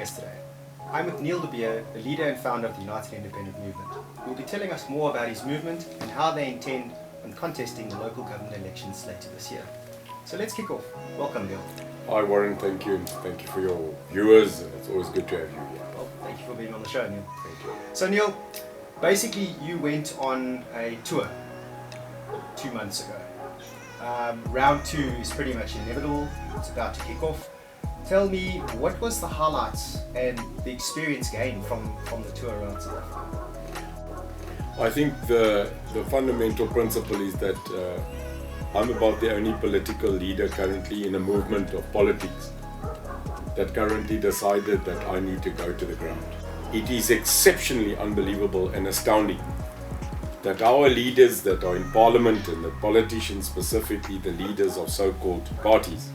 yesterday. I'm with Neil de Beer, the leader and founder of the United Independent Movement, who will be telling us more about his movement and how they intend on contesting the local government elections later this year. So let's kick off. Welcome, Neil. Hi Warren, thank you, and thank you for your viewers, and it's always good to have you here. Well, thank you for being on the show, Neil. Thank you. So Neil, basically you went on a tour 2 months ago. Round 2 is pretty much inevitable. It's about to kick off. Tell me, what was the highlights and the experience gained from the tour around South Africa? I think the fundamental principle is that I'm about the only political leader currently in a movement of politics that currently decided that I need to go to the ground. It is exceptionally unbelievable and astounding that our leaders that are in parliament, and the politicians, specifically the leaders of so-called parties,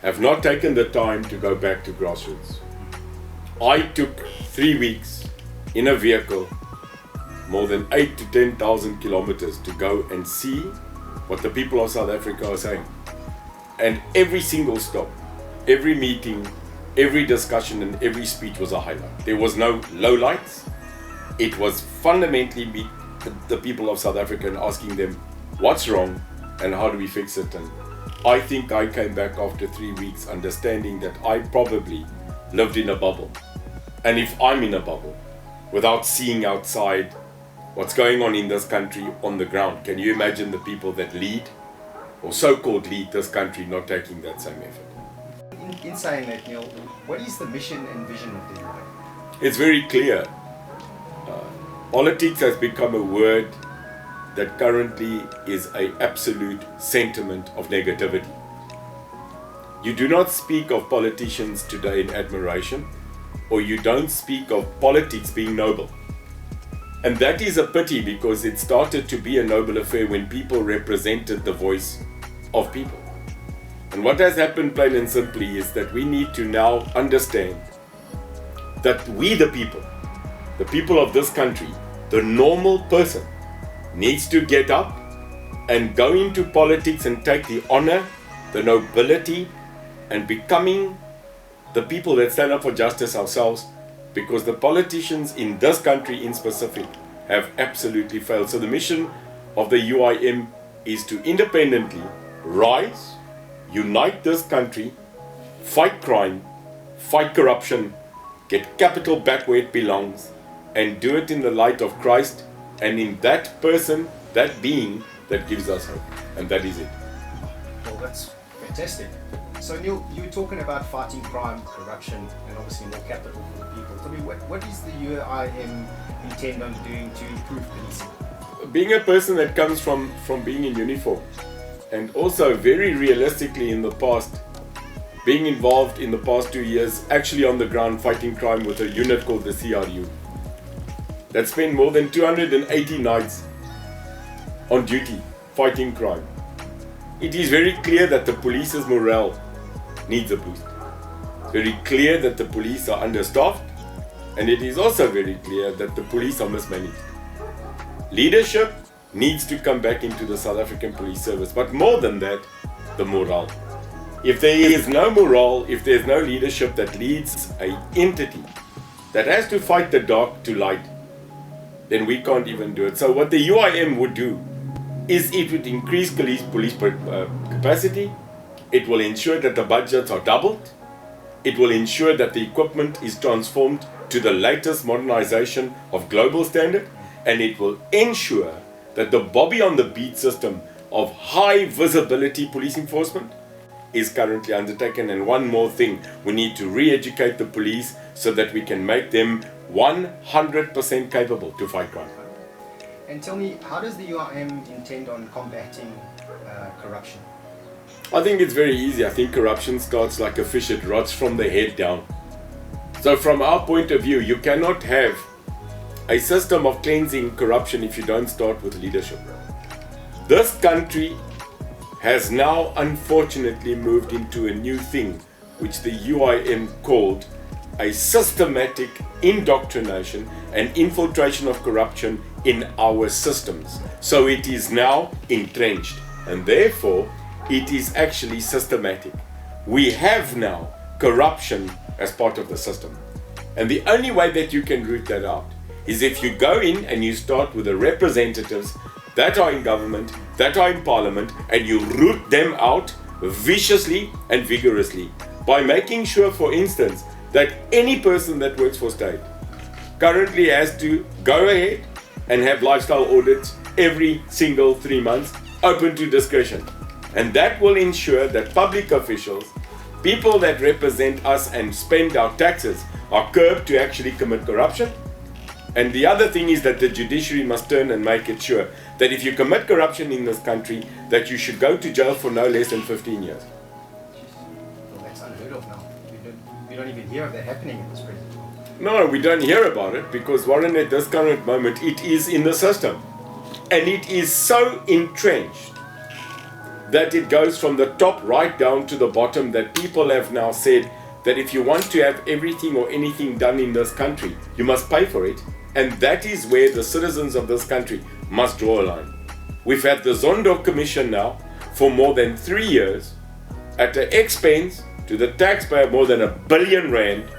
have not taken the time to go back to grassroots. I took 3 weeks in a vehicle, more than 8,000 to 10,000 kilometers, to go and see what the people of South Africa are saying. And every single stop, every meeting, every discussion and every speech was a highlight. There was no lowlights. It was fundamentally the people of South Africa and asking them what's wrong and how do we fix it. And I think I came back after 3 weeks understanding that I probably lived in a bubble. And if I'm in a bubble without seeing outside what's going on in this country on the ground, can you imagine the people that lead or so-called lead this country not taking that same effort? In saying that, Neil, what is the mission and vision of the UIM? It's very clear. Politics has become a word that currently is an absolute sentiment of negativity. You do not speak of politicians today in admiration, or you don't speak of politics being noble. And that is a pity, because it started to be a noble affair when people represented the voice of people. And what has happened, plain and simply, is that we need to now understand that we the people of this country, the normal person, needs to get up and go into politics and take the honor, the nobility, and becoming the people that stand up for justice ourselves, because the politicians in this country in specific have absolutely failed. So the mission of the UIM is to independently rise, unite this country, fight crime, fight corruption, get capital back where it belongs, and do it in the light of Christ, and in that person, that being that gives us hope. And that is it. Well, that's fantastic. So Neil, you were talking about fighting crime, corruption, and obviously more capital for the people. Tell me, what is the UIM intend on doing to improve policing? Being a person that comes from being in uniform, and also very realistically in the past, being involved in the past 2 years actually on the ground fighting crime with a unit called the CRU that spent more than 280 nights on duty fighting crime. It is very clear that the police's morale needs a boost. It's very clear that the police are understaffed, and it is also very clear that the police are mismanaged. Leadership needs to come back into the South African police service, but more than that, the morale. If there is no morale, if there is no leadership that leads an entity that has to fight the dark to light, then we can't even do it. So what the UIM would do is it would increase police capacity. It will ensure that the budgets are doubled. It will ensure that the equipment is transformed to the latest modernization of global standard, and it will ensure that the Bobby on the beat system of high visibility police enforcement is currently undertaken. And one more thing, we need to re-educate the police so that we can make them 100% capable to fight crime. And tell me, how does the UIM intend on combating corruption? I think it's very easy. I think corruption starts like a fish, it rots from the head down. So from our point of view, you cannot have a system of cleansing corruption if you don't start with leadership. This country has now unfortunately moved into a new thing, which the UIM called a systematic indoctrination and infiltration of corruption in our systems. So it is now entrenched, and therefore it is actually systematic. We have now corruption as part of the system. And the only way that you can root that out is if you go in and you start with the representatives that are in government, that are in parliament, and you root them out viciously and vigorously by making sure, for instance, that any person that works for state currently has to go ahead and have lifestyle audits every single 3 months, open to discussion. And that will ensure that public officials, people that represent us and spend our taxes, are curbed to actually commit corruption. And the other thing is that the judiciary must turn and make it sure that if you commit corruption in this country, that you should go to jail for no less than 15 years. Well, that's unheard of now. We don't even hear of that happening in this present. No, we don't hear about it because, Warren, at this current moment, it is in the system. And it is so entrenched that it goes from the top right down to the bottom, that people have now said that if you want to have everything or anything done in this country, you must pay for it. And that is where the citizens of this country must draw a line. We've had the Zondo Commission now for more than 3 years at the expense to the taxpayer more than R1 billion,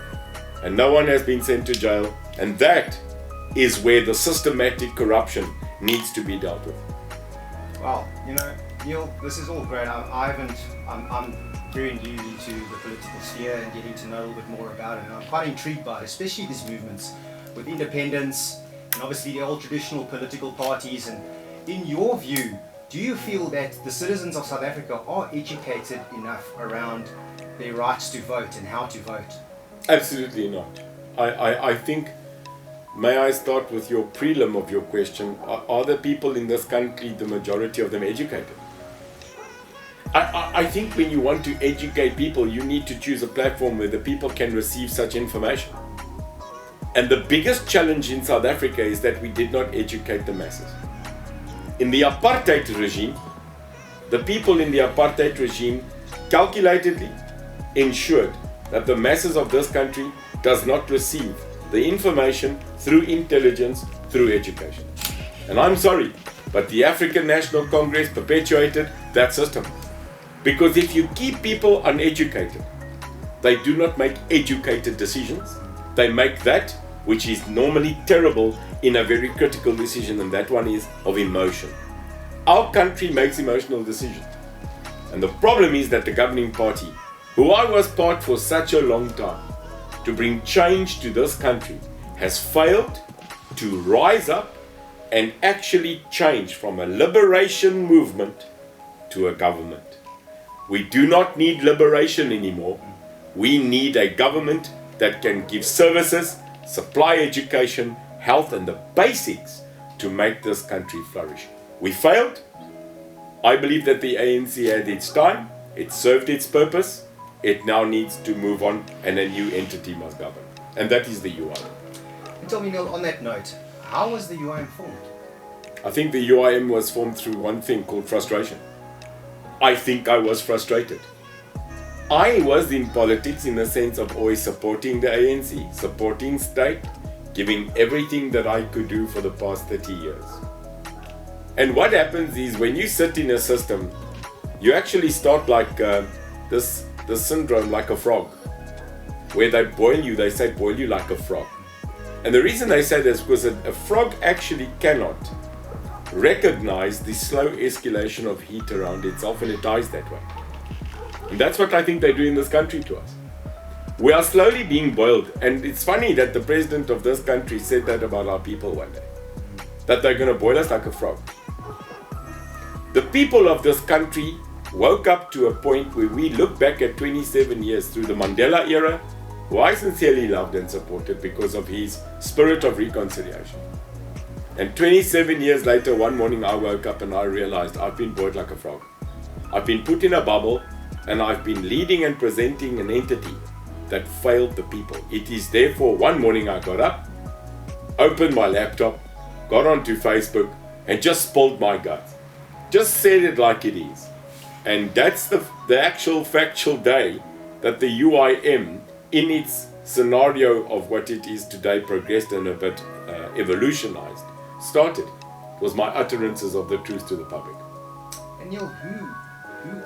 and no one has been sent to jail. And that is where the systematic corruption needs to be dealt with. Wow, Neil, this is all great. I'm very new into the political sphere and getting to know a little bit more about it. And I'm quite intrigued by it, especially these movements with independence and obviously the old traditional political parties. And in your view, do you feel that the citizens of South Africa are educated enough around their rights to vote and how to vote? Absolutely not. I think, may I start with your prelim of your question? Are the people in this country, the majority of them, educated? I think when you want to educate people, you need to choose a platform where the people can receive such information. And the biggest challenge in South Africa is that we did not educate the masses. In the apartheid regime, the people in the apartheid regime calculatedly ensured that the masses of this country does not receive the information through intelligence, through education. And I'm sorry, but the African National Congress perpetuated that system. Because if you keep people uneducated, they do not make educated decisions. They make that which is normally terrible in a very critical decision, and that one is of emotion. Our country makes emotional decisions. And the problem is that the governing party, who I was part for such a long time, to bring change to this country, has failed to rise up and actually change from a liberation movement to a government. We do not need liberation anymore. We need a government that can give services, supply education, health, and the basics to make this country flourish. We failed. I believe that the ANC had its time. It served its purpose. It now needs to move on, and a new entity must govern. And that is the UIM. And tell me, Neil, on that note, how was the UIM formed? I think the UIM was formed through one thing called frustration. I think I was frustrated. I was in politics in the sense of always supporting the ANC, supporting state, giving everything that I could do for the past 30 years. And what happens is when you sit in a system, you actually start like this syndrome, like a frog, where they boil you, they say boil you like a frog. And the reason they say this is because a frog actually cannot recognize the slow escalation of heat around itself, and it dies that way. And that's what I think they do in this country to us. We are slowly being boiled, and it's funny that the president of this country said that about our people one day, that they're going to boil us like a frog. The people of this country woke up to a point where we look back at 27 years through the Mandela era, who I sincerely loved and supported because of his spirit of reconciliation. And 27 years later, one morning I woke up and I realized I've been boiled like a frog. I've been put in a bubble, and I've been leading and presenting an entity that failed the people. It is therefore one morning I got up, opened my laptop, got onto Facebook, and just spilled my guts. Just said it like it is. And that's the actual factual day that the UIM, in its scenario of what it is today, progressed and a bit evolutionized, started. It was my utterances of the truth to the public. And Neil, who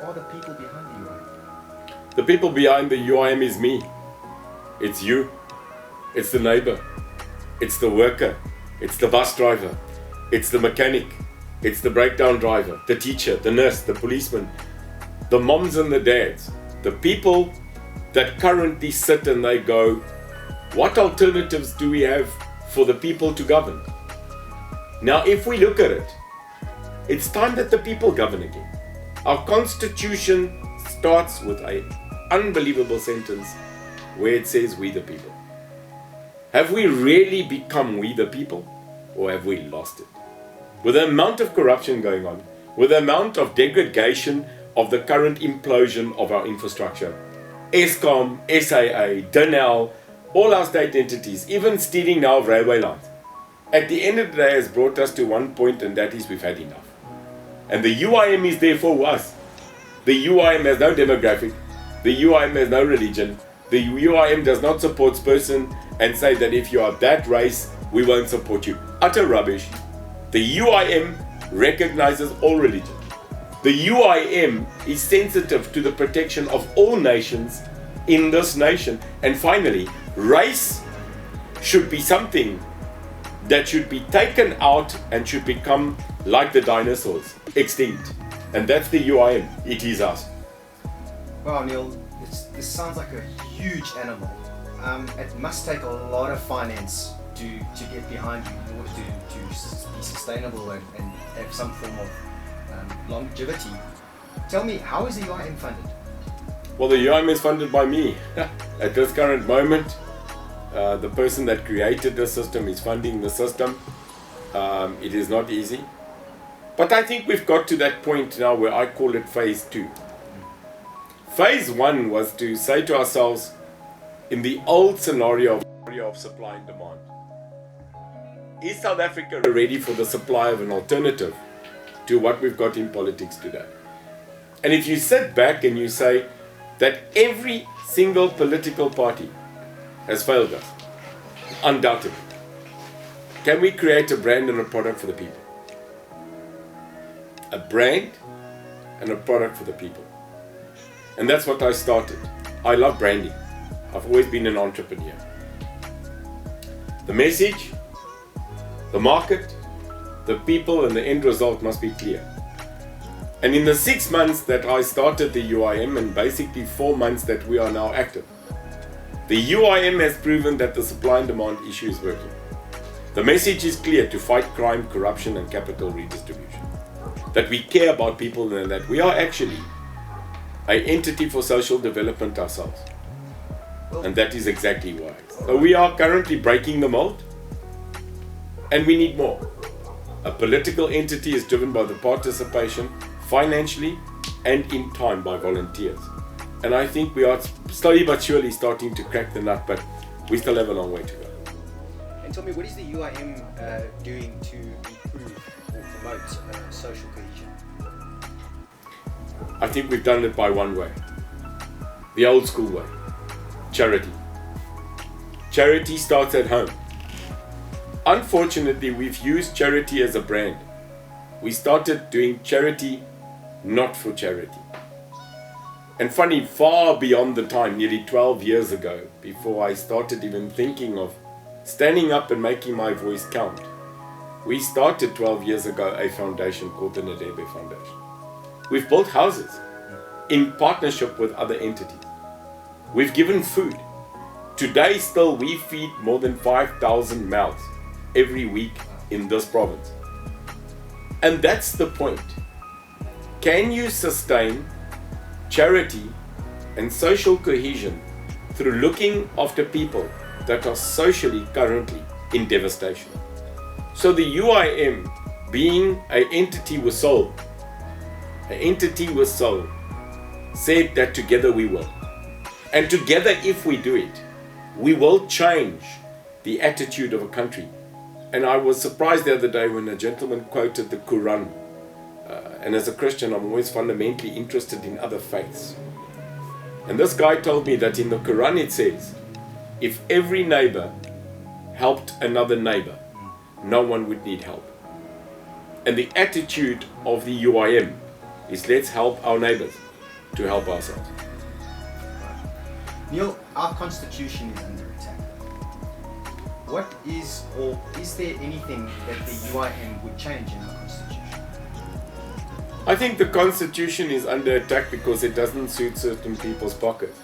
are the people behind the UIM? The people behind the UIM is me. It's you. It's the neighbor. It's the worker. It's the bus driver. It's the mechanic. It's the breakdown driver, the teacher, the nurse, the policeman, the moms and the dads, the people that currently sit and they go, what alternatives do we have for the people to govern? Now, if we look at it, it's time that the people govern again. Our constitution starts with an unbelievable sentence where it says, we the people. Have we really become we the people, or have we lost it? With the amount of corruption going on, with the amount of degradation of the current implosion of our infrastructure, Eskom, SAA, Denel, all our state entities, even stealing now of railway lines, at the end of the day has brought us to one point, and that is we've had enough. And the UIM is there for us. The UIM has no demographic. The UIM has no religion. The UIM does not support person and say that if you are that race, we won't support you. Utter rubbish. The UIM recognizes all religion. The UIM is sensitive to the protection of all nations in this nation. And finally, race should be something that should be taken out and should become like the dinosaurs, extinct. And that's the UIM. It is us. Wow, Neil, this sounds like a huge animal. It must take a lot of finance to get behind you in order to be sustainable and have some form of longevity. Tell me, how is the UIM funded? Well, the UIM is funded by me. At this current moment, the person that created the system is funding the system. It is not easy. But I think we've got to that point now where I call it phase 2. Phase 1 was to say to ourselves, in the old scenario of supply and demand, is South Africa ready for the supply of an alternative to what we've got in politics today? And if you sit back and you say that every single political party has failed us, undoubtedly, can we create a brand and a product for the people? A brand and a product for the people. And that's what I started. I love branding. I've always been an entrepreneur. The message, the market, the people, and the end result must be clear. And in the 6 months that I started the UIM, and basically 4 months that we are now active, the UIM has proven that the supply and demand issue is working. The message is clear: to fight crime, corruption, and capital redistribution. That we care about people and that we are actually an entity for social development ourselves. And that is exactly why. So we are currently breaking the mold, and we need more. A political entity is driven by the participation, financially and in time, by volunteers. And I think we are slowly but surely starting to crack the nut, but we still have a long way to go. And tell me, what is the UIM doing to improve or promote social cohesion? I think we've done it by one way. The old school way. Charity. Charity starts at home. Unfortunately, we've used charity as a brand. We started doing charity not for charity. And funny, far beyond the time, nearly 12 years ago, before I started even thinking of standing up and making my voice count, we started 12 years ago a foundation called the Nadebe Foundation. We've built houses in partnership with other entities. We've given food. Today still we feed more than 5,000 mouths every week in this province. And that's the point. Can you sustain charity and social cohesion through looking after people that are socially currently in devastation? So the UIM, being an entity with soul, said that together we will. And together, if we do it, we will change the attitude of a country. And I was surprised the other day when a gentleman quoted the Quran. And as a Christian, I'm always fundamentally interested in other faiths. And this guy told me that in the Quran it says, if every neighbor helped another neighbor, no one would need help. And the attitude of the UIM is, let's help our neighbors to help ourselves. Neil, our constitution is under attack. What is, or is there anything that the UIM would change in our constitution? I think the constitution is under attack because it doesn't suit certain people's pockets.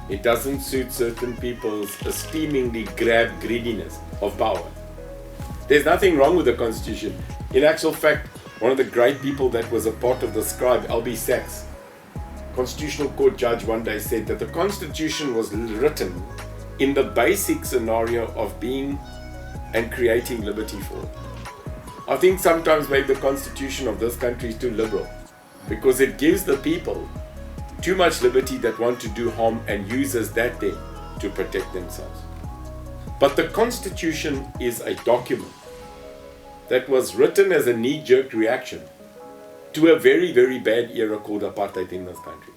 It doesn't suit certain people's esteemingly grabbed greediness of power. There's nothing wrong with the constitution. In actual fact, one of the great people that was a part of the scribe, L.B. Sachs, Constitutional Court judge, one day said that the constitution was written in the basic scenario of being and creating liberty for all. I think sometimes maybe the constitution of this country is too liberal because it gives the people too much liberty that want to do harm and uses that then to protect themselves. But the constitution is a document that was written as a knee-jerk reaction to a very, very bad era called apartheid in this country.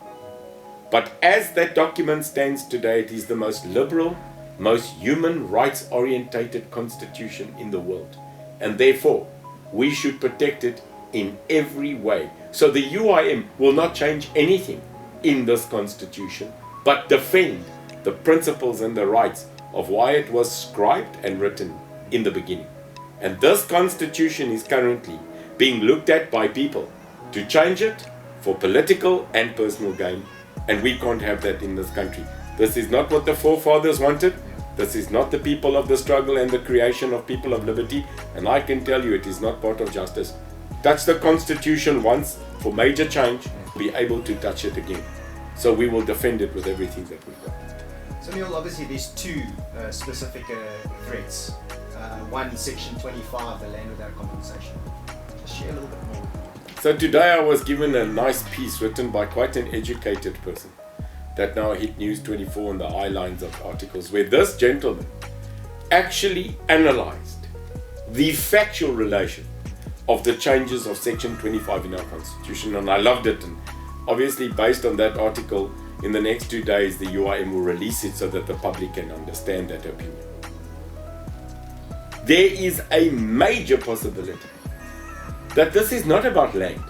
But as that document stands today, it is the most liberal, most human rights orientated constitution in the world. And therefore, we should protect it in every way. So the UIM will not change anything in this constitution, but defend the principles and the rights of why it was scribed and written in the beginning. And this constitution is currently being looked at by people to change it for political and personal gain. And we can't have that in this country. This is not what the forefathers wanted. This is not the people of the struggle and the creation of people of liberty. And I can tell you it is not part of justice. Touch the constitution once for major change, be able to touch it again. So we will defend it with everything that we've got. So Neil, obviously there's two specific threats. One, Section 25, the land without compensation. Just share a little bit more. So today I was given a nice piece written by quite an educated person that now hit News 24 on the eye lines of articles, where this gentleman actually analyzed the factual relation of the changes of Section 25 in our Constitution, and I loved it. And obviously based on that article, in the next 2 days the UIM will release it so that the public can understand that opinion. There is a major possibility that this is not about land,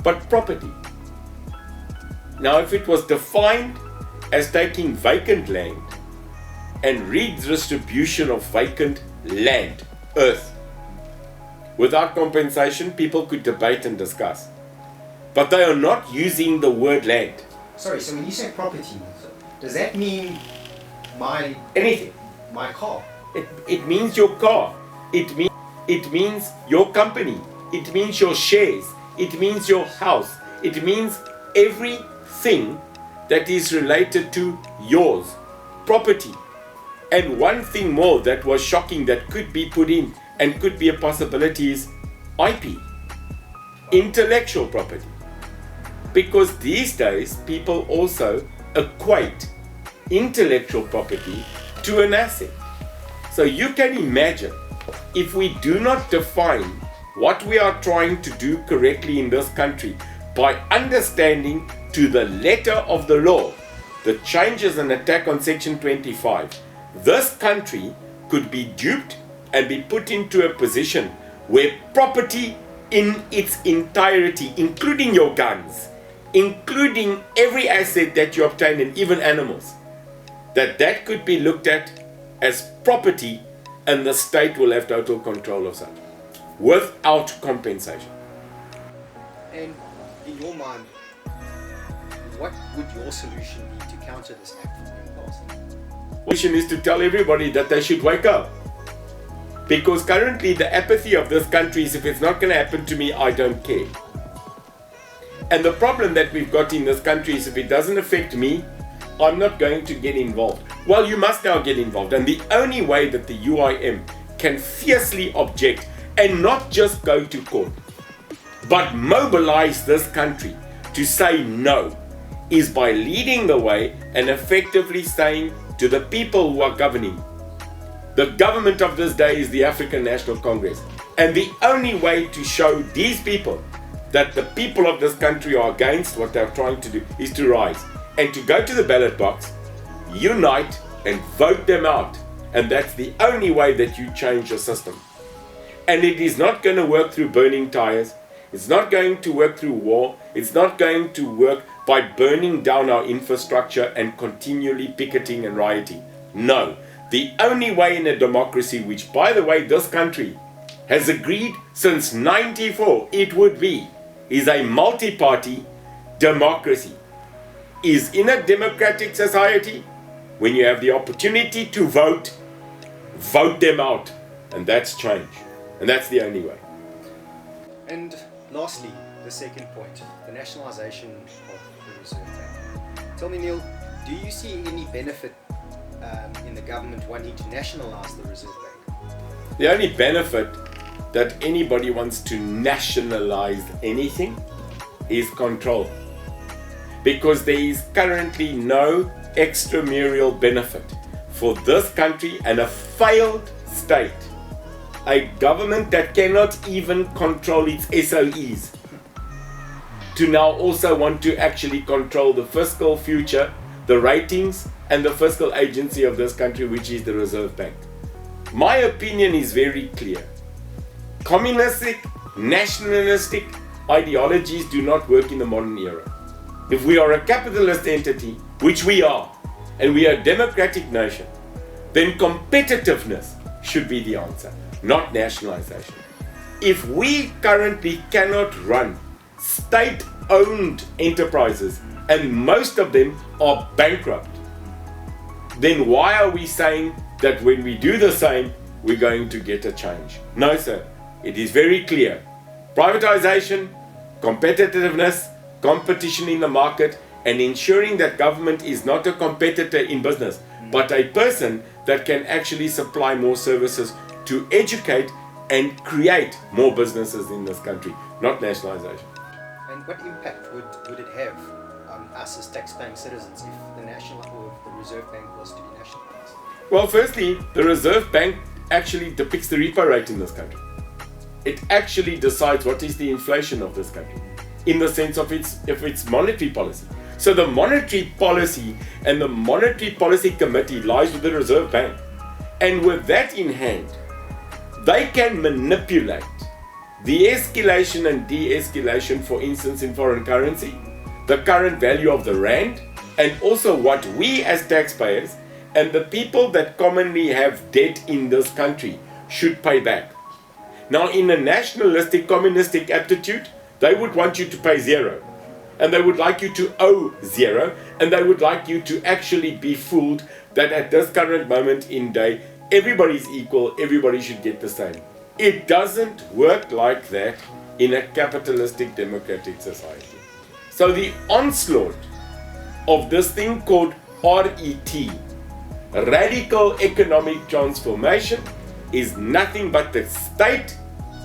but property. Now, if it was defined as taking vacant land and redistribution of vacant land, earth, without compensation, people could debate and discuss. But they are not using the word land. Sorry, so when you say property, does that mean Anything. my car? It means your car. It means your company. It means your shares. It means your house. It means everything that is related to yours, property. And one thing more that was shocking that could be put in and could be a possibility is IP, intellectual property. Because these days people also equate intellectual property to an asset. So you can imagine, if we do not define what we are trying to do correctly in this country by understanding to the letter of the law the changes and attack on Section 25, this country could be duped and be put into a position where property in its entirety, including your guns, including every asset that you obtain and even animals, that could be looked at as property, and the state will have total control of that without compensation. And in your mind, what would your solution be to counter this act from being passed? The solution is to tell everybody that they should wake up. Because currently the apathy of this country is, if it's not going to happen to me, I don't care. And the problem that we've got in this country is, if it doesn't affect me, I'm not going to get involved. Well, you must now get involved. And the only way that the UIM can fiercely object and not just go to court, but mobilize this country to say no, is by leading the way and effectively saying to the people who are governing, the government of this day is the African National Congress. And the only way to show these people that the people of this country are against what they're trying to do is to rise and to go to the ballot box, unite and vote them out. And that's the only way that you change the system. And it is not going to work through burning tires. It's not going to work through war. It's not going to work by burning down our infrastructure and continually picketing and rioting. No. The only way in a democracy, which by the way this country has agreed since 94 it would be, is a multi-party democracy. Is in a democratic society, when you have the opportunity to vote, vote them out. And that's change. And that's the only way. And lastly, the second point, the nationalisation of the Reserve Bank. Tell me, Neil, do you see any benefit in the government wanting to nationalise the Reserve Bank? The only benefit that anybody wants to nationalise anything is control. Because there is currently no extramural benefit for this country and a failed state. A government that cannot even control its SOEs, to now also want to actually control the fiscal future, the ratings, and the fiscal agency of this country, which is the Reserve Bank. My opinion is very clear. Communistic, nationalistic ideologies do not work in the modern era. If we are a capitalist entity, which we are, and we are a democratic nation, then competitiveness should be the answer, not nationalization. If we currently cannot run state-owned enterprises, and most of them are bankrupt, then why are we saying that when we do the same, we're going to get a change? No, sir. It is very clear. Privatization, competitiveness, competition in the market, and ensuring that government is not a competitor in business, but a person that can actually supply more services to educate and create more businesses in this country, not nationalization. And what impact would it have on us as tax-paying citizens if the national or the Reserve Bank was to be nationalized? Well, firstly, the Reserve Bank actually depicts the repo rate in this country. It actually decides what is the inflation of this country in the sense of its monetary policy. So the monetary policy and the Monetary Policy Committee lies with the Reserve Bank. And with that in hand, they can manipulate the escalation and de-escalation, for instance, in foreign currency, the current value of the rand, and also what we as taxpayers and the people that commonly have debt in this country should pay back. Now, in a nationalistic, communistic attitude, they would want you to pay zero. And they would like you to owe zero. And they would like you to actually be fooled that at this current moment in day, everybody's equal, everybody should get the same. It doesn't work like that in a capitalistic democratic society. So the onslaught of this thing called RET, radical economic transformation, is nothing but the state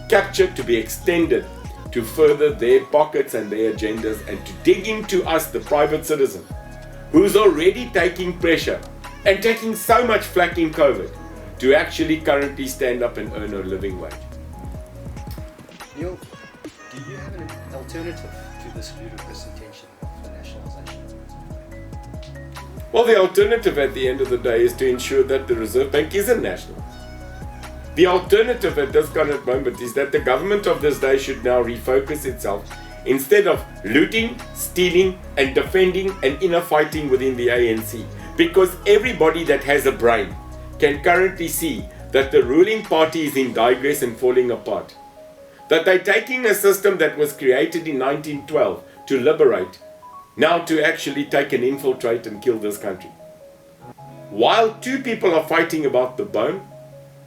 captured to be extended to further their pockets and their agendas, and to dig into us, the private citizen, who's already taking pressure and taking so much flack in COVID, to actually currently stand up and earn a living wage. Neil, do you have an alternative to this ludicrous intention of the nationalisation? Well, the alternative at the end of the day is to ensure that the Reserve Bank isn't national. The alternative at this current moment is that the government of this day should now refocus itself, instead of looting, stealing and defending and inner fighting within the ANC. Because everybody that has a brain can currently see that the ruling party is in digress and falling apart. That they're taking a system that was created in 1912 to liberate, now to actually take and infiltrate and kill this country. While two people are fighting about the bone,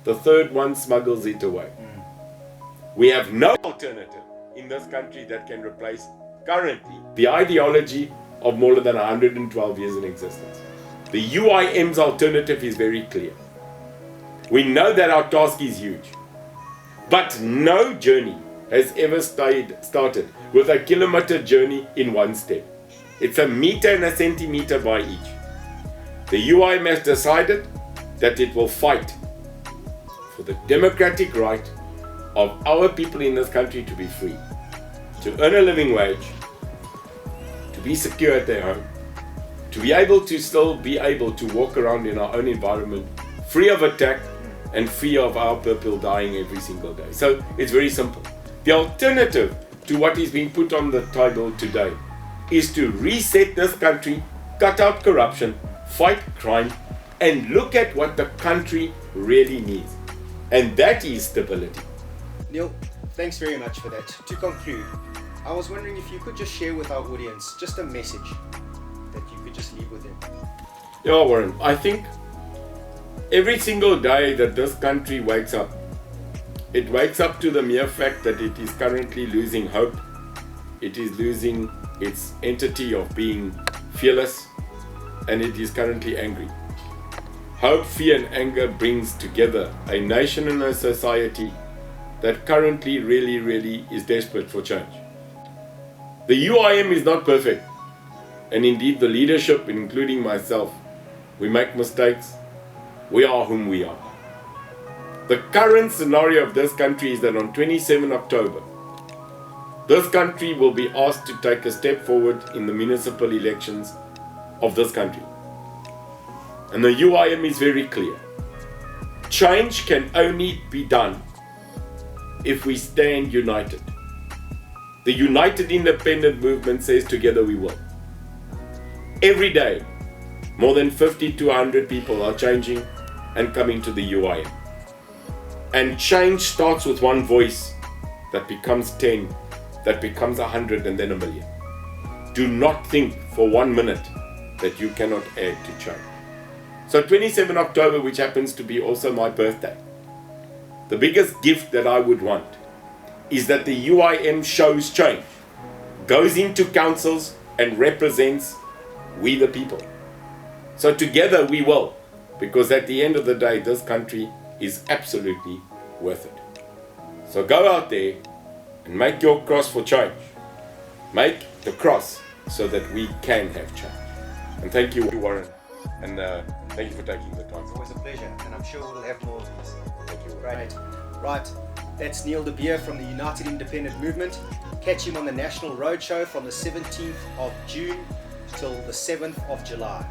the third one smuggles it away. We have no alternative in this country that can replace currently the ideology of more than 112 years in existence. The UIM's alternative is very clear. We know that our task is huge, but no journey has ever started with a kilometer journey in one step. It's a meter and a centimeter by each. The UIM has decided that it will fight for the democratic right of our people in this country to be free, to earn a living wage, to be secure at their home, to be able to still be able to walk around in our own environment, free of attack and free of our people dying every single day. So it's very simple. The alternative to what is being put on the table today is to reset this country, cut out corruption, fight crime, and look at what the country really needs. And that is stability. Neil, thanks very much for that. To conclude, I was wondering if you could just share with our audience just a message that you could just leave with them. Yeah, Warren, I think every single day that this country wakes up, it wakes up to the mere fact that it is currently losing hope. It is losing its entity of being fearless, and it is currently angry. Hope, fear, and anger brings together a nation and a society that currently really is desperate for change. The UIM is not perfect, and indeed the leadership, including myself, we make mistakes. We are whom we are. The current scenario of this country is that on 27 October, this country will be asked to take a step forward in the municipal elections of this country. And the UIM is very clear. Change can only be done if we stand united. The United Independent Movement says together we will. Every day, more than 50 to 100 people are changing and coming to the UIM. And change starts with one voice that becomes 10, that becomes 100, and then 1 million. Do not think for 1 minute that you cannot add to change. So 27 October, which happens to be also my birthday, the biggest gift that I would want is that the UIM shows change, goes into councils and represents we the people. So together we will, because at the end of the day, this country is absolutely worth it. So go out there and make your cross for change. Make the cross so that we can have change. And thank you, Warren, and thank you for taking the time. It's always a pleasure, and I'm sure we'll have more of these. Thank you. Right, that's Neil De Beer from the United Independent Movement. Catch him on the National Roadshow from the 17th of June till the 7th of July.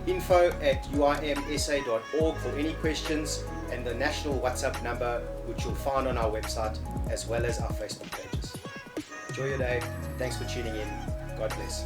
info@uimsa.org for any questions, and the national WhatsApp number, which you'll find on our website as well as our Facebook pages. Enjoy your day. Thanks for tuning in. God bless.